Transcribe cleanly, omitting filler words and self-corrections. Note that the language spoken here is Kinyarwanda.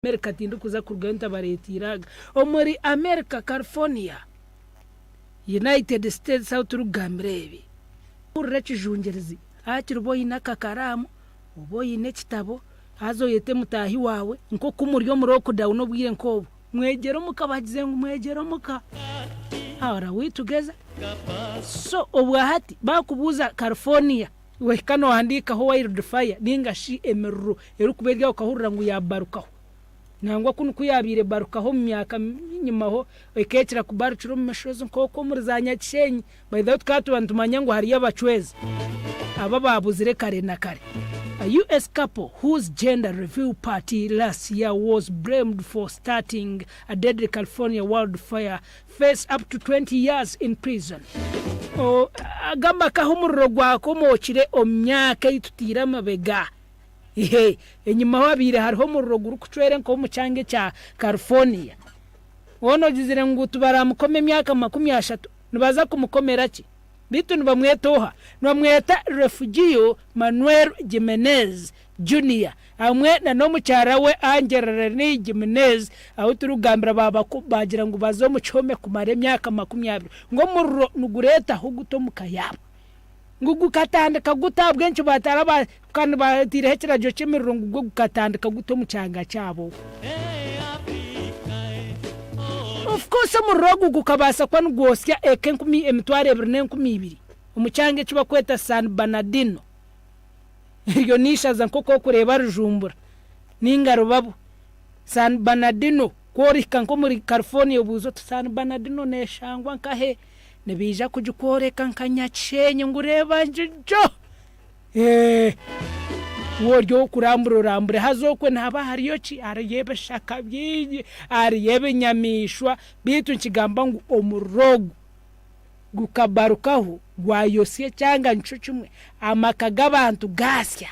America tindu kuza kurugenda baretiraga omuri America California United States South Rugamrebi uretse jungerezi akiruboyi nakakaramu uboyi nekitabo hazo yete mutahi wawe nko kumuryo muroko dawo bwire nkobo mwegero mukabagize ngo mwegero muka ahora witugeza so obwahati bakubuza California we kano handika ho wildfire ningashi emerro erukuberya ukahurira ngo yabarukaho nangwa kunu kuyabire barukaho mu myaka nyuma ho ekekira kubaruciro mu meshozo nkoko muri za Nyakisenyi by the way twatubantumanya ngo hari yabacweza aba babuzire kare na kare. A US couple whose gender review party last year was blamed for starting a deadly California wildfire face up to 20 years in prison. Agamba kahumurro gwako mochire omyaka itutira mabega. Enyuma wabire hariho murro guru kucwere nko mucange cha California. Wono gizire ngutu baramukome emyaka 30 nibaza kumukomera ki? Bitu nibamwetoha nibamweta refugio Manuel Jimenez Jr. amwe na no mucyara we Angela Jimenez aho turugambira baba bagira ngo bazo mucome kumare emyaka 20 ngo murro nugureta ho gutomuka yabo ngugu katandika gutabwe nco bataraba kandi batire hekirajo cy'emirro ngugu gukatandika gutomucanga cyabo. Of course murogu gukabasa kwa ngosya ekenkumi emitware 22 umucyange cyuba kweta San Bernardino iyo nishaza nkoko kureba rujumbura ningaro babu San Bernardino korika nko muri California ubuzo San Bernardino neshangwa nkahe nebija kujukoreka nkanyacenye ngureba njo woryo kurambure hazokwe ntaba hariyo ki ariyebe shaka byinyi ariyebe nyamishwa bitu nkigamba ngo omurogo gukabarukaho gwayosiye cyanga ncucumwe amakaga abantu gasya